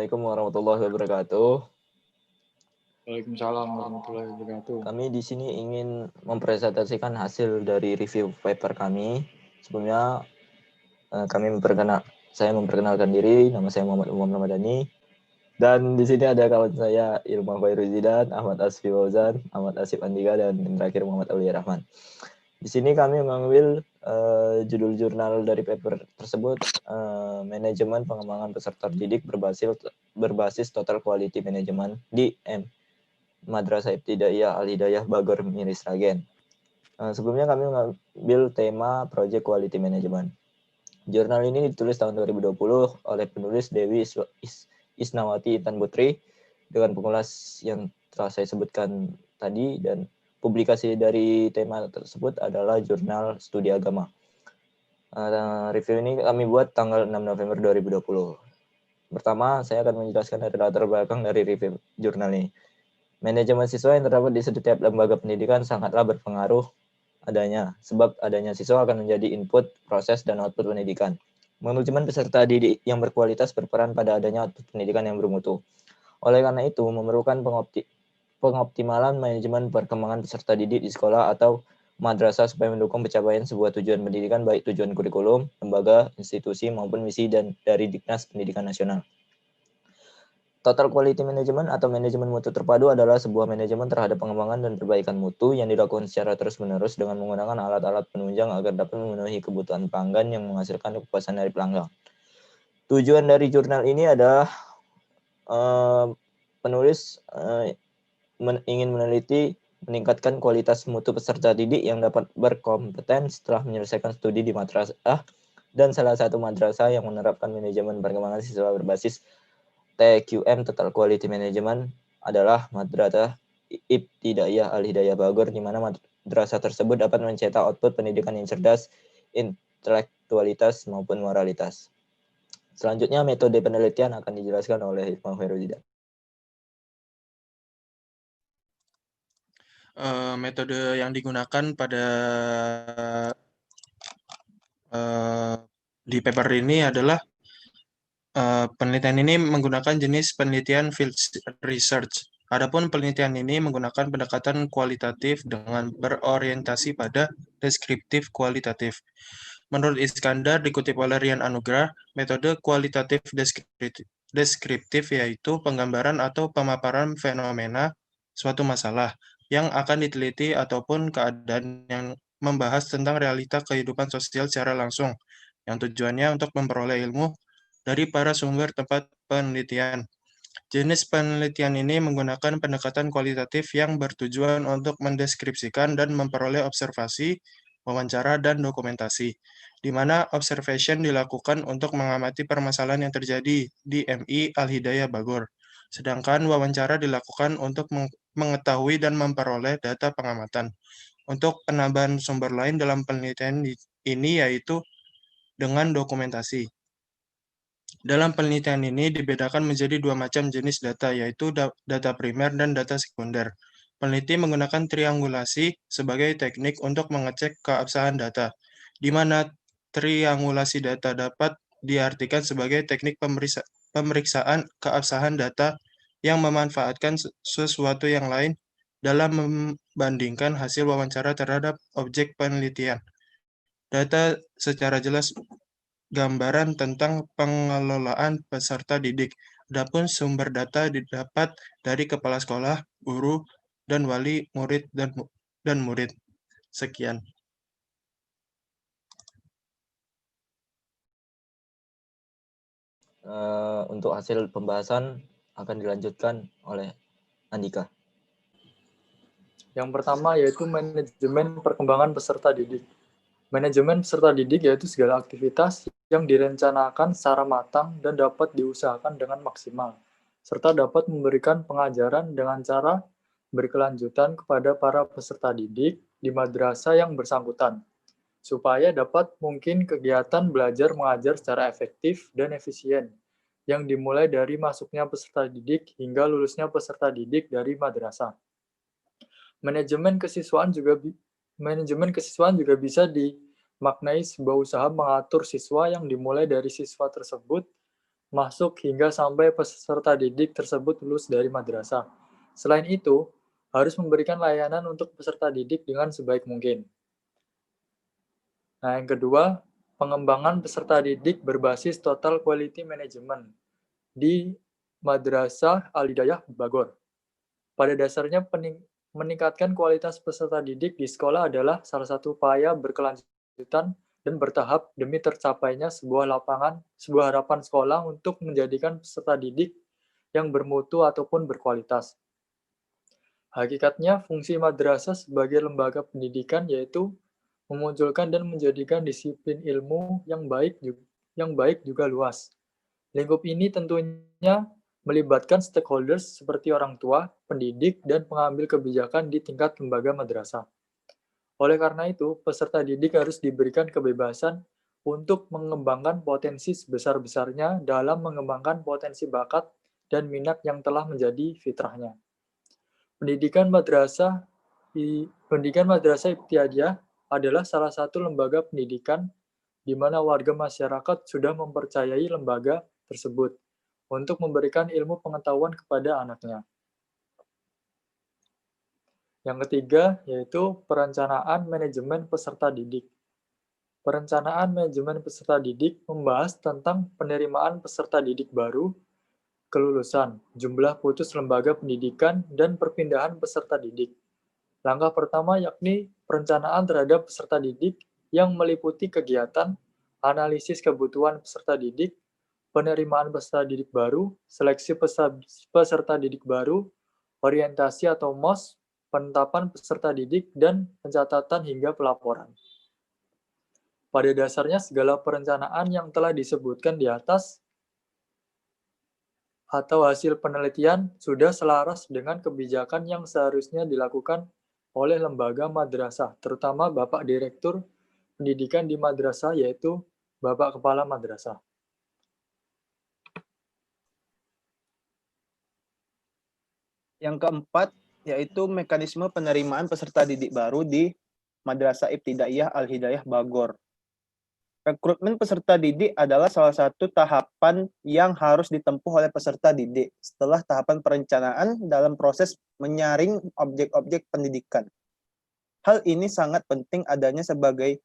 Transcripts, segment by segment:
Assalamualaikum warahmatullahi wabarakatuh. Waalaikumsalam warahmatullahi wabarakatuh. Kami di sini ingin mempresentasikan hasil dari review paper kami. Sebelumnya saya memperkenalkan diri, nama saya Muhammad Umam Ramadhani. Dan di sini ada kawan saya Ilma Khairuzidan, Ahmad Asfi Fauzan, Ahmad Asif Andika, dan yang terakhir Muhammad Aulia Rahman. Di sini kami mengambil judul jurnal dari paper tersebut, manajemen pengembangan peserta didik berbasis total quality management di Madrasah Ibtidaiyah Al-Hidayah Bagor Miris Ragen. Sebelumnya kami mengambil tema Project Quality Management. Jurnal ini ditulis tahun 2020 oleh penulis Dewi Isnawati Intan Putri dengan pengulas yang telah saya sebutkan tadi, dan publikasi dari tema tersebut adalah Jurnal Studi Agama. Review ini kami buat tanggal 6 November 2020. Pertama, saya akan menjelaskan dari latar belakang dari review jurnal ini. Manajemen siswa yang terdapat di setiap lembaga pendidikan sangatlah berpengaruh sebab adanya siswa akan menjadi input, proses, dan output pendidikan. Manajemen peserta didik yang berkualitas berperan pada adanya output pendidikan yang bermutu. Oleh karena itu, memerlukan pengoptimalan manajemen perkembangan peserta didik di sekolah atau madrasah supaya mendukung pencapaian sebuah tujuan pendidikan, baik tujuan kurikulum, lembaga, institusi, maupun misi dan dari Diknas Pendidikan Nasional. Total Quality Management atau manajemen mutu terpadu adalah sebuah manajemen terhadap pengembangan dan perbaikan mutu yang dilakukan secara terus-menerus dengan menggunakan alat-alat penunjang agar dapat memenuhi kebutuhan pelanggan yang menghasilkan kepuasan dari pelanggan. Tujuan dari jurnal ini adalah penulis ingin meneliti meningkatkan kualitas mutu peserta didik yang dapat berkompeten setelah menyelesaikan studi di madrasah, dan salah satu madrasah yang menerapkan manajemen perkembangan siswa berbasis TQM Total Quality Management adalah Madrasah Ibtidaiyah Al-Hidayah Bagor, di mana madrasah tersebut dapat mencetak output pendidikan yang cerdas, intelektualitas maupun moralitas. Selanjutnya, metode penelitian akan dijelaskan oleh Ilma Khairuzidan. Metode yang digunakan pada di paper ini adalah penelitian ini menggunakan jenis penelitian field research. Adapun penelitian ini menggunakan pendekatan kualitatif dengan berorientasi pada deskriptif kualitatif. Menurut Iskandar, dikutip oleh Rian Anugrah, metode kualitatif deskriptif yaitu penggambaran atau pemaparan fenomena suatu masalah yang akan diteliti ataupun keadaan yang membahas tentang realita kehidupan sosial secara langsung, yang tujuannya untuk memperoleh ilmu dari para sumber tempat penelitian. Jenis penelitian ini menggunakan pendekatan kualitatif yang bertujuan untuk mendeskripsikan dan memperoleh observasi, wawancara, dan dokumentasi, di mana observation dilakukan untuk mengamati permasalahan yang terjadi di MI Al-Hidayah Bagor, sedangkan wawancara dilakukan untuk mengetahui dan memperoleh data pengamatan. Untuk penambahan sumber lain dalam penelitian ini yaitu dengan dokumentasi. Dalam penelitian ini dibedakan menjadi dua macam jenis data, yaitu data primer dan data sekunder. Peneliti menggunakan triangulasi sebagai teknik untuk mengecek keabsahan data, di mana triangulasi data dapat diartikan sebagai teknik pemeriksaan keabsahan data yang memanfaatkan sesuatu yang lain dalam membandingkan hasil wawancara terhadap objek penelitian. Data secara jelas gambaran tentang pengelolaan peserta didik. Adapun sumber data didapat dari kepala sekolah, guru, dan wali murid dan murid. Sekian. Untuk hasil pembahasan akan dilanjutkan oleh Andika. Yang pertama yaitu manajemen perkembangan peserta didik. Manajemen peserta didik yaitu segala aktivitas yang direncanakan secara matang dan dapat diusahakan dengan maksimal, serta dapat memberikan pengajaran dengan cara berkelanjutan kepada para peserta didik di madrasah yang bersangkutan, supaya dapat mungkin kegiatan belajar mengajar secara efektif dan efisien, yang dimulai dari masuknya peserta didik hingga lulusnya peserta didik dari madrasah. Manajemen kesiswaan juga bisa dimaknai sebuah usaha mengatur siswa yang dimulai dari siswa tersebut masuk hingga sampai peserta didik tersebut lulus dari madrasah. Selain itu, harus memberikan layanan untuk peserta didik dengan sebaik mungkin. Nah, yang kedua, pengembangan peserta didik berbasis total quality management di Madrasah Al-Hidayah Bogor. Pada dasarnya, meningkatkan kualitas peserta didik di sekolah adalah salah satu upaya berkelanjutan dan bertahap demi tercapainya sebuah harapan sekolah untuk menjadikan peserta didik yang bermutu ataupun berkualitas. Hakikatnya, fungsi madrasah sebagai lembaga pendidikan yaitu memunculkan dan menjadikan disiplin ilmu yang baik juga luas. Lingkup ini tentunya melibatkan stakeholders seperti orang tua, pendidik, dan pengambil kebijakan di tingkat lembaga madrasah. Oleh karena itu, peserta didik harus diberikan kebebasan untuk mengembangkan potensi sebesar-besarnya dalam mengembangkan potensi bakat dan minat yang telah menjadi fitrahnya. Pendidikan madrasah ibtidaiyah adalah salah satu lembaga pendidikan di mana warga masyarakat sudah mempercayai lembaga tersebut untuk memberikan ilmu pengetahuan kepada anaknya. Yang ketiga, yaitu perencanaan manajemen peserta didik. Perencanaan manajemen peserta didik membahas tentang penerimaan peserta didik baru, kelulusan, jumlah putus lembaga pendidikan, dan perpindahan peserta didik. Langkah pertama yakni perencanaan terhadap peserta didik yang meliputi kegiatan, analisis kebutuhan peserta didik, penerimaan peserta didik baru, seleksi peserta didik baru, orientasi atau MOS, penetapan peserta didik, dan pencatatan hingga pelaporan. Pada dasarnya, segala perencanaan yang telah disebutkan di atas atau hasil penelitian sudah selaras dengan kebijakan yang seharusnya dilakukan oleh lembaga madrasah, terutama Bapak Direktur Pendidikan di madrasah, yaitu Bapak Kepala Madrasah. Yang keempat, yaitu mekanisme penerimaan peserta didik baru di Madrasah Ibtidaiyah Al-Hidayah Bogor. Rekrutmen peserta didik adalah salah satu tahapan yang harus ditempuh oleh peserta didik setelah tahapan perencanaan dalam proses menyaring objek-objek pendidikan. Hal ini sangat penting adanya sebagai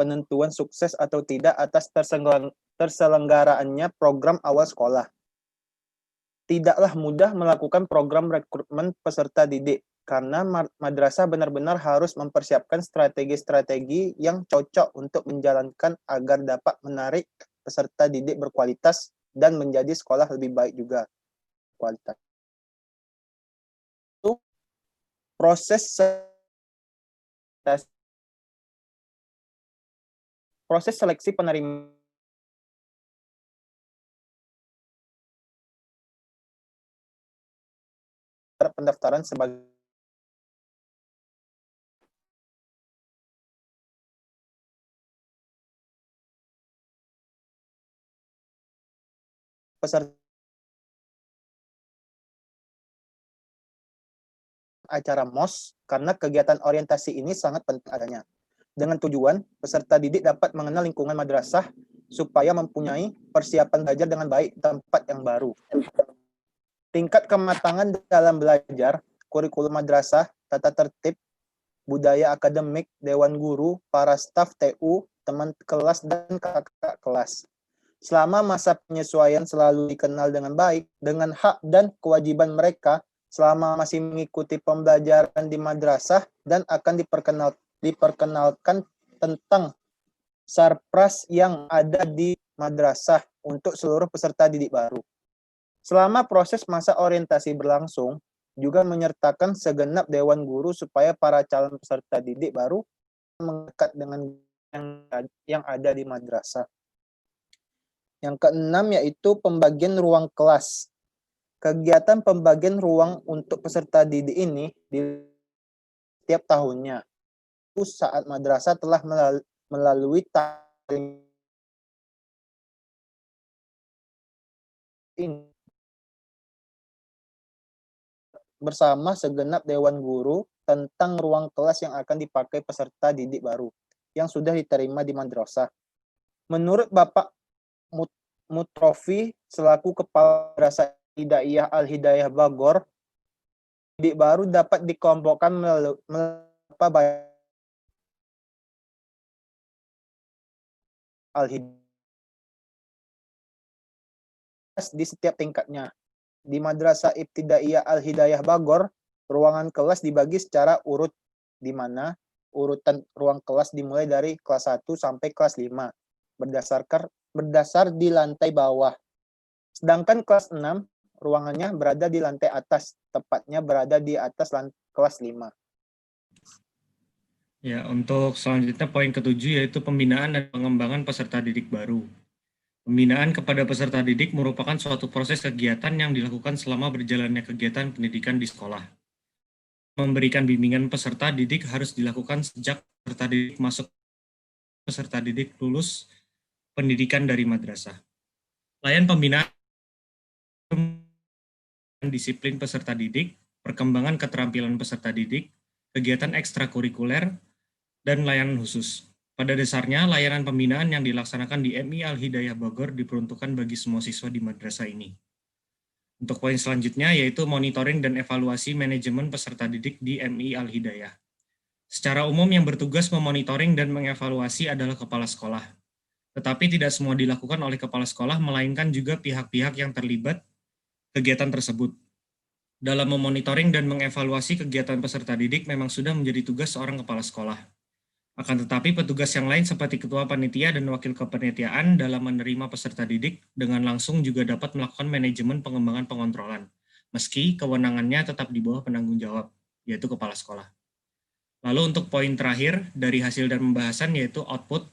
penentuan sukses atau tidak atas terselenggaraannya program awal sekolah. Tidaklah mudah melakukan program rekrutmen peserta didik, karena madrasah benar-benar harus mempersiapkan strategi-strategi yang cocok untuk menjalankan agar dapat menarik peserta didik berkualitas dan menjadi sekolah lebih baik juga kualitas. Proses seleksi penerima pendaftaran sebagai peserta acara MOS, karena kegiatan orientasi ini sangat penting adanya. Dengan tujuan, peserta didik dapat mengenal lingkungan madrasah supaya mempunyai persiapan belajar dengan baik di tempat yang baru. Tingkat kematangan dalam belajar, kurikulum madrasah, tata tertib, budaya akademik, dewan guru, para staf TU, teman kelas, dan kakak kelas. Selama masa penyesuaian selalu dikenal dengan baik, dengan hak dan kewajiban mereka selama masih mengikuti pembelajaran di madrasah, dan akan diperkenalkan tentang sarpras yang ada di madrasah untuk seluruh peserta didik baru. Selama proses masa orientasi berlangsung, juga menyertakan segenap dewan guru supaya para calon peserta didik baru mendekat dengan yang ada di madrasah. Yang keenam yaitu pembagian ruang kelas. Kegiatan pembagian ruang untuk peserta didik ini di setiap tahunnya. Saat madrasah telah melalui ini bersama segenap dewan guru tentang ruang kelas yang akan dipakai peserta didik baru yang sudah diterima di madrasah. Menurut Bapak Mutrofi selaku Kepala Madrasah Hidaiyah Al-Hidayah Bogor, didik baru dapat dikelompokkan melalui Al-Hidayah di setiap tingkatnya. Di Madrasah Ibtidaiyah Al-Hidayah Bogor, ruangan kelas dibagi secara urut, di mana urutan ruang kelas dimulai dari kelas 1 sampai kelas 5, berdasar di lantai bawah. Sedangkan kelas 6, ruangannya berada di lantai atas, tepatnya berada di atas kelas 5. Ya, untuk selanjutnya poin ke-7 yaitu pembinaan dan pengembangan peserta didik baru. Pembinaan kepada peserta didik merupakan suatu proses kegiatan yang dilakukan selama berjalannya kegiatan pendidikan di sekolah. Memberikan bimbingan peserta didik harus dilakukan sejak peserta didik masuk peserta didik lulus pendidikan dari madrasah. Layan pembinaan disiplin peserta didik, perkembangan keterampilan peserta didik, kegiatan ekstrakurikuler, dan layanan khusus. Pada dasarnya, layanan pembinaan yang dilaksanakan di MI Al-Hidayah Bogor diperuntukkan bagi semua siswa di madrasah ini. Untuk poin selanjutnya yaitu monitoring dan evaluasi manajemen peserta didik di MI Al-Hidayah. Secara umum yang bertugas memonitoring dan mengevaluasi adalah kepala sekolah. Tetapi tidak semua dilakukan oleh kepala sekolah, melainkan juga pihak-pihak yang terlibat kegiatan tersebut. Dalam memonitoring dan mengevaluasi kegiatan peserta didik memang sudah menjadi tugas seorang kepala sekolah. Akan tetapi petugas yang lain seperti ketua panitia dan wakil kepanitiaan dalam menerima peserta didik dengan langsung juga dapat melakukan manajemen pengembangan pengontrolan, meski kewenangannya tetap di bawah penanggung jawab, yaitu kepala sekolah. Lalu untuk poin terakhir dari hasil dan pembahasan yaitu output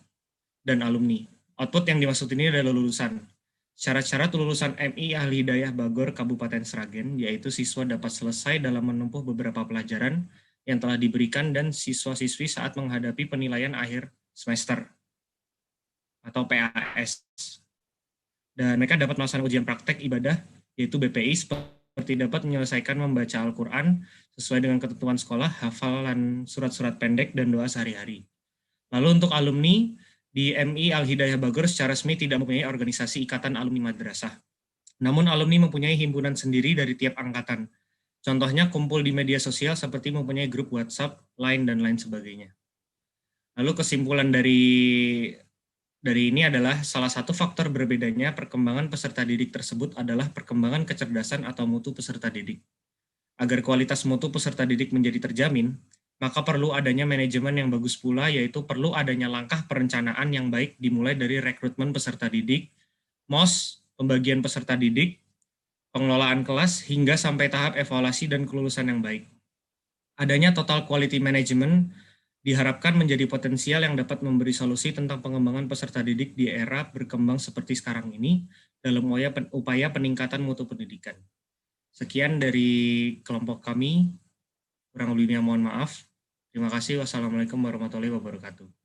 dan alumni. Output yang dimaksud ini adalah lulusan. Syarat-syarat lulusan MI Al-Hidayah Bogor Kabupaten Sragen, yaitu siswa dapat selesai dalam menempuh beberapa pelajaran yang telah diberikan dan siswa-siswi saat menghadapi penilaian akhir semester atau PAS. Dan mereka dapat melaksanakan ujian praktek ibadah, yaitu BPI, seperti dapat menyelesaikan membaca Al-Quran sesuai dengan ketentuan sekolah, hafalan surat-surat pendek, dan doa sehari-hari. Lalu untuk alumni, di MI Al-Hidayah Bogor secara resmi tidak mempunyai organisasi ikatan alumni madrasah. Namun alumni mempunyai himpunan sendiri dari tiap angkatan. Contohnya kumpul di media sosial seperti mempunyai grup WhatsApp, Line, dan lain sebagainya. Lalu kesimpulan dari ini adalah salah satu faktor berbedanya perkembangan peserta didik tersebut adalah perkembangan kecerdasan atau mutu peserta didik. Agar kualitas mutu peserta didik menjadi terjamin, maka perlu adanya manajemen yang bagus pula, yaitu perlu adanya langkah perencanaan yang baik dimulai dari rekrutmen peserta didik, MOS, pembagian peserta didik, pengelolaan kelas, hingga sampai tahap evaluasi dan kelulusan yang baik. Adanya total quality management diharapkan menjadi potensial yang dapat memberi solusi tentang pengembangan peserta didik di era berkembang seperti sekarang ini dalam upaya peningkatan mutu pendidikan. Sekian dari kelompok kami, kurang lebihnya mohon maaf. Terima kasih. Wassalamualaikum warahmatullahi wabarakatuh.